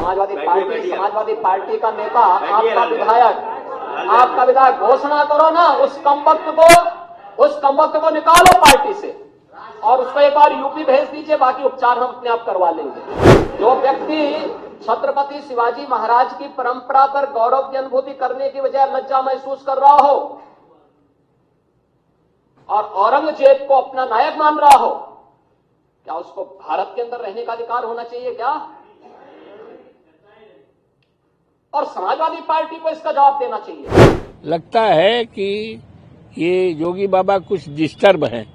Samajwadi party का नेता, आपका विधायक घोषणा करो ना, उस कमबख्त को निकालो पार्टी से और उसको एक बार यूपी भेज दीजिए, बाकी उपचार हम अपने आप करवा लेंगे। जो व्यक्ति छत्रपति शिवाजी महाराज की परंपरा पर गौरव की अनुभूति करने की बजाय लज्जा महसूस कर रहा हो और औरंगजेब को अपना नायक मान रहा हो, क्या उसको भारत के अंदर रहने का अधिकार होना चाहिए क्या? और समाजवादी पार्टी को इसका जवाब देना चाहिए। लगता है कि ये योगी बाबा कुछ डिस्टर्ब हैं,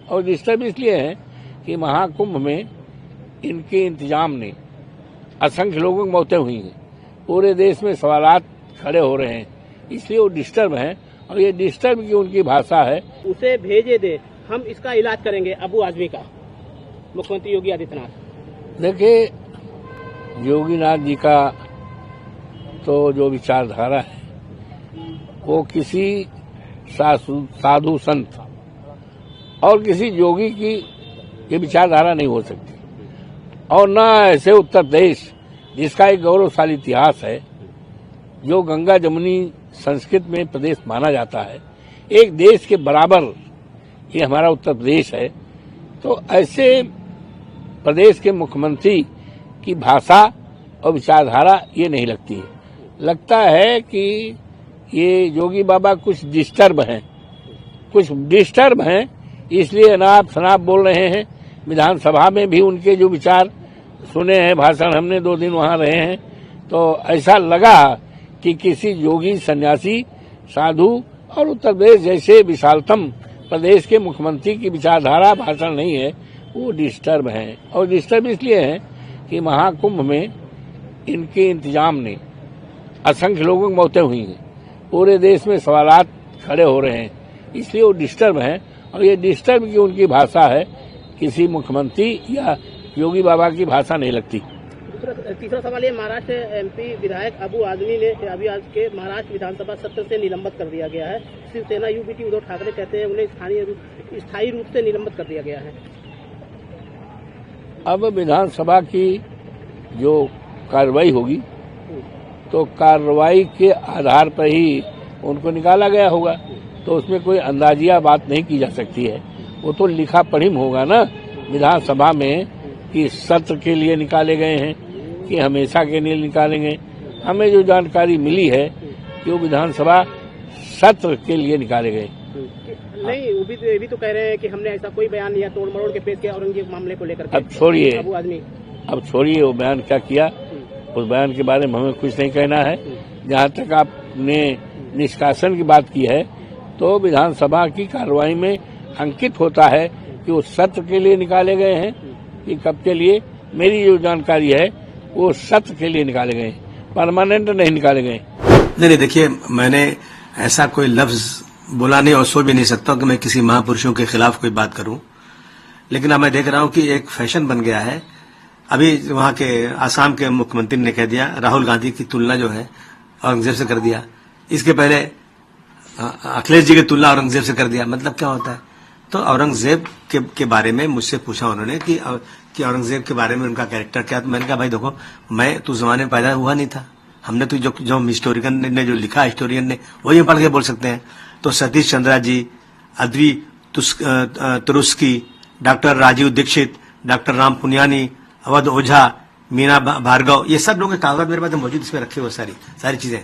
और डिस्टर्ब इसलिए है कि महाकुंभ में इनके इंतजाम ने असंख्य लोगों की मौतें हुई हैं, पूरे देश में सवालात खड़े हो रहे हैं, इसलिए वो डिस्टर्ब हैं। और ये डिस्टर्ब की उनकी भाषा है। उसे भेजे दे, हम इसका इलाज करेंगे अबू आजमी का, मुख्यमंत्री योगी आदित्यनाथ। देखिए, योगीनाथ जी का तो जो विचारधारा है वो किसी साधु संत और किसी योगी की ये विचारधारा नहीं हो सकती, और न ऐसे उत्तर प्रदेश जिसका एक गौरवशाली इतिहास है, जो गंगा जमुनी संस्कृत में प्रदेश माना जाता है, एक देश के बराबर ये हमारा उत्तर प्रदेश है। तो ऐसे प्रदेश के मुख्यमंत्री की भाषा और विचारधारा ये नहीं लगती है। लगता है कि ये योगी बाबा कुछ डिस्टर्ब हैं, इसलिए अनाप शनाप बोल रहे हैं। विधानसभा में भी उनके जो विचार सुने हैं, भाषण, हमने 2 दिन वहां रहे हैं, तो ऐसा लगा कि किसी योगी, सन्यासी, साधु और उत्तर प्रदेश जैसे विशालतम प्रदेश के मुख्यमंत्री की विचारधारा, भाषण नहीं है, वो डिस्टर्ब हैं। और डिस्टर्ब इसलिए है कि महाकुंभ में इनके इंतजाम ने असंख्य लोगों की मौतें हुई हैं, पूरे देश में सवालात खड़े हो रहे हैं, इसलिए वो डिस्टर्ब हैं। और ये डिस्टर्ब की उनकी भाषा है, किसी मुख्यमंत्री या योगी बाबा की भाषा नहीं लगती। तीसरा सवाल ये, महाराष्ट्र एमपी विधायक अबू आजमी ने अभी आज के महाराष्ट्र विधानसभा सत्र से निलंबित कर दिया गया है। शिवसेना यूपीटी उद्धव ठाकरे कहते हैं उन्हें स्थायी रूप से निलंबित कर दिया गया है। अब विधानसभा की जो कार्रवाई होगी, तो कार्रवाई के आधार पर ही उनको निकाला गया होगा, तो उसमें कोई अंदाजिया बात नहीं की जा सकती है। वो तो लिखा पढ़िम होगा ना विधानसभा में कि सत्र के लिए निकाले गए हैं कि हमेशा के लिए निकालेंगे। हमें जो जानकारी मिली है कि वो विधानसभा सत्र के लिए निकाले गए। नहीं, वो भी तो कह रहे हैं कि हमने ऐसा कोई बयान लिया, तोड़ मरोड़ के पेश किया औरंगजेब मामले को लेकर। अब छोड़िए वो बयान क्या किया, उस बयान के बारे में हमें कुछ नहीं कहना है। जहाँ तक आपने निष्कासन की बात की है, तो विधानसभा की कार्रवाई में अंकित होता है कि वो सत्र के लिए निकाले गए हैं कि कब के लिए। मेरी जो जानकारी है वो सत्र के लिए निकाले गए, परमानेंट नहीं निकाले गए। नहीं, देखिए, मैंने ऐसा कोई लफ्ज बोला नहीं और सोच भी नहीं सकता कि मैं किसी महापुरुषों के खिलाफ कोई बात करूं। लेकिन अब मैं देख रहा हूं कि एक फैशन बन गया है। अभी वहां के आसाम के मुख्यमंत्री ने कह दिया, राहुल गांधी की तुलना जो है औरंगजेब से कर दिया। इसके पहले अखिलेश जी की तुलना औरंगजेब से कर दिया। मतलब क्या होता है? तो औरंगजेब के बारे में मुझसे पूछा उन्होंने कि औरंगजेब के बारे में उनका कैरेक्टर क्या। तो मैंने कहा, भाई देखो, मैं तो जमाने में पैदा हुआ नहीं था, हमने तो जो हिस्टोरियन ने जो लिखा, हिस्टोरियन ने वही पढ़ के बोल सकते हैं। तो Satish Chandra ji, Audrey Truschke, doctor Rajiv Dixit, doctor Ram Puniyani, Awadh Ojha, Meena Bhargava, ये सब लोगों के कागजात मेरे पास मौजूद, इसमें रखे हुए सारी चीजें,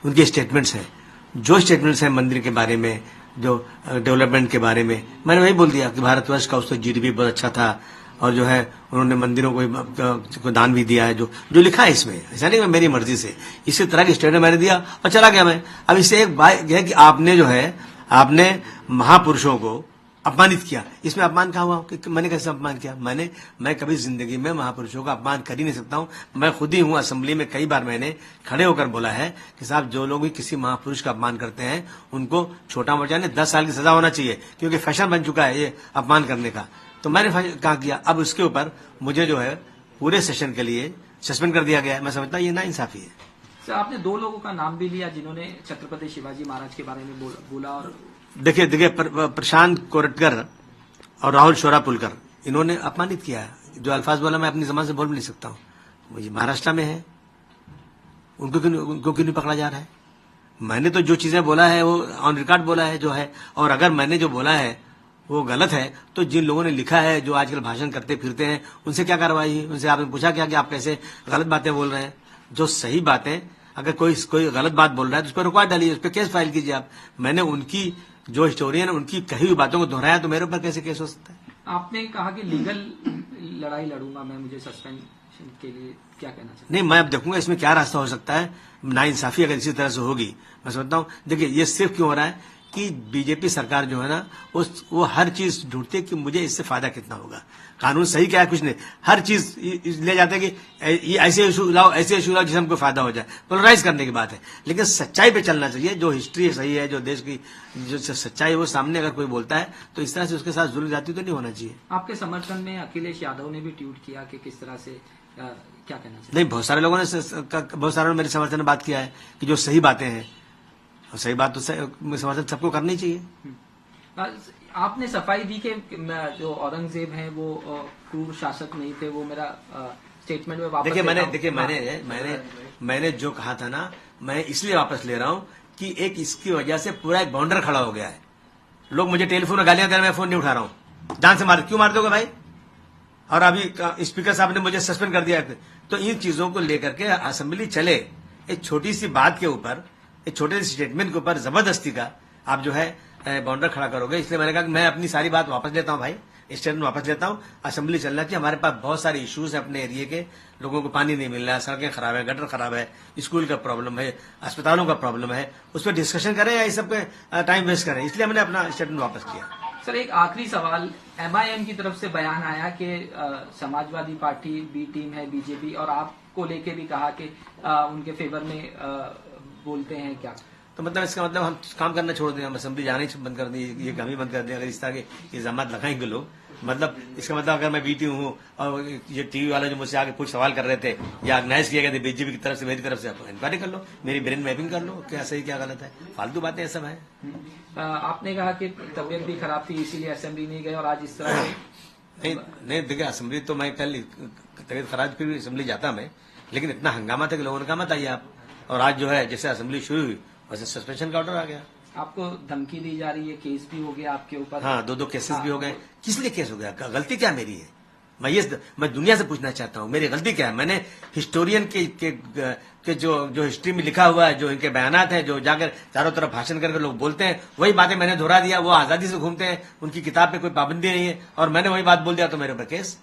उनके स्टेटमेंट्स हैं। जो स्टेटमेंट्स हैं मंदिर के बारे में, जो डेवलपमेंट के बारे में, मैंने वही बोल दिया कि भारतवर्ष का उसका जीडीपी बहुत अच्छा था, और जो है उन्होंने मंदिरों को दान भी दिया है, जो लिखा है इसमें। ऐसा नहीं मेरी मर्जी से, इसी तरह की स्टेटमेंट मैंने दिया और चला गया मैं। अब इससे एक बात है कि आपने महापुरुषों को अपमानित किया। इसमें अपमान कहाँ हुआ? कि मैंने कैसे अपमान किया? मैं कभी जिंदगी में महापुरुषों का अपमान कर ही नहीं सकता हूँ। मैं खुद ही हूँ, असेंबली में कई बार मैंने खड़े होकर बोला है कि साहब, जो लोग भी किसी महापुरुष का अपमान करते हैं उनको छोटा मोटा नहीं 10 साल की सजा होना चाहिए, क्योंकि फैशन बन चुका है ये अपमान करने का। तो मैंने कहा किया। अब उसके ऊपर मुझे जो है पूरे सेशन के लिए सस्पेंड कर दिया गया है। मैं समझता हूँ ये नाइंसाफी है। सर, आपने 2 लोगों का नाम भी लिया जिन्होंने छत्रपति शिवाजी महाराज के बारे में बोला और देखिए, प्रशांत कोरटकर और राहुल शोरापुलकर, इन्होंने अपमानित किया है। जो अल्फाज बोला मैं अपनी जबान से बोल भी नहीं सकता हूँ। मुझे महाराष्ट्र में है, उनको क्यों नहीं पकड़ा जा रहा है? मैंने तो जो चीजें बोला है वो ऑन रिकॉर्ड बोला है जो है, और अगर मैंने जो बोला है वो गलत है तो जिन लोगों ने लिखा है, जो आजकल भाषण करते फिरते हैं, उनसे क्या कार्रवाई हुई? उनसे आपने पूछा क्या कि आप कैसे गलत बातें बोल रहे हैं? जो सही बातें, अगर कोई गलत बात बोल रहा है तो उस पर रुकवा डालिए, उस पर केस फाइल कीजिए आप। मैंने उनकी जो हिस्टोरियन उनकी कही हुई बातों को दोहराया तो मेरे ऊपर कैसे केस हो सकता है? आपने कहा कि लीगल लड़ाई लड़ूंगा मैं, मुझे सस्पेंशन के लिए क्या कहना चाहिए? नहीं, मैं अब देखूंगा इसमें क्या रास्ता हो सकता है। नाइंसाफी अगर इसी तरह से होगी, मैं समझता हूँ, देखिए ये सिर्फ क्यों हो रहा है कि बीजेपी सरकार जो है ना वो हर चीज ढूंढती है कि मुझे इससे फायदा कितना होगा। कानून सही क्या है, कुछ नहीं, हर चीज ले जाते हैं कि ये ऐसे इशू लाओ, ऐसे इशू लाओ जिससे हमको फायदा हो जाए, पोलराइज करने की बात है। लेकिन सच्चाई पे चलना चाहिए, जो हिस्ट्री सही है, जो देश की जो सच्चाई है वो सामने अगर कोई बोलता है तो इस तरह से उसके साथ जुल्म जाती तो नहीं होना चाहिए। आपके समर्थन में अखिलेश यादव ने भी ट्वीट किया कि किस तरह से क्या कहना चाहिए? नहीं, बहुत सारे लोगों ने मेरे समर्थन में बात किया है कि जो सही बातें हैं, और सही बात तो समर्थन सबको करनी चाहिए। आपने सफाई दी कि जो औरंगजेब हैं वो क्रूर शासक नहीं थे, वो मेरा स्टेटमेंट में वापस मैंने जो कहा था ना, मैं इसलिए वापस ले रहा हूं कि एक इसकी वजह से पूरा एक बाउंडर खड़ा हो गया है। लोग मुझे टेलीफोन में गालियां दे रहे हैं, मैं फोन नहीं उठा रहा हूं, जान से मार, क्यों मार दोगे भाई? और अभी स्पीकर साहब ने मुझे सस्पेंड कर दिया। तो इन चीजों को लेकर के असेंबली चले, एक छोटी सी बात के ऊपर, एक छोटे से स्टेटमेंट के ऊपर जबरदस्ती का आप जो है बाउंडर खड़ा करोगे। इसलिए मैंने कहा कि मैं अपनी सारी बात वापस लेता हूं भाई, स्टेटमेंट वापस लेता हूं। असेंबली चलना चाहिए, हमारे पास बहुत सारे इश्यूज है अपने एरिया के, लोगों को पानी नहीं मिल रहा है, सड़कें खराब है, गटर खराब है, स्कूल का प्रॉब्लम है, अस्पतालों का प्रॉब्लम है, उस पर डिस्कशन करें या इस सब पे टाइम वेस्ट करें, इसलिए मैंने अपना स्टेटमेंट वापस किया। सर, एक आखिरी सवाल, MIM की तरफ से बयान आया कि समाजवादी पार्टी बी टीम है बीजेपी, और आपको लेके भी कहा कि उनके फेवर में बोलते हैं क्या? तो मतलब इसका मतलब हम काम करना छोड़ दें, हम असेंबली जाने बंद कर दें, ये काम ही बंद कर दें अगर इस तरह के इल्जाम लगाएंगे लोग। मतलब इसका मतलब अगर मैं बीटी हूँ और ये टीवी वाले जो मुझसे आगे कुछ सवाल कर रहे थे या ऑर्गेनाइज किए गए थे बीजेपी की तरफ से, मेरी तरफ से, आप इंक्वायरी कर लो, मेरी ब्रेन मैपिंग कर लो, क्या सही क्या गलत है। फालतू बातें ये सब है। आपने कहा कि तबीयत भी खराब थी इसीलिए असेंबली नहीं गए, और आज इस तरह नहीं देखिए, असेंबली तो मैं कल तबीयत खराब फिर भी असेंबली जाता मैं, लेकिन इतना हंगामा था कि लोगों ने कहा मत आइए आप। और आज जो है जैसे असेंबली शुरू हुई वैसे सस्पेंशन का ऑर्डर आ गया। आपको धमकी दी जा रही है, केस भी हो गया आपके ऊपर। हाँ, दो केसेस भी हो गए। किस लिए केस हो गया? गलती क्या मेरी है? मैं दुनिया से पूछना चाहता हूँ, मेरी गलती क्या है? मैंने हिस्टोरियन के जो हिस्ट्री में लिखा हुआ है, जो इनके बयानात हैं, जो जाकर चारों तरफ भाषण करके लोग बोलते हैं, वही बातें मैंने दोहरा दिया। वो आजादी से घूमते हैं, उनकी किताब पे कोई पाबंदी नहीं है, और मैंने वही बात बोल दिया तो मेरे ऊपर केस।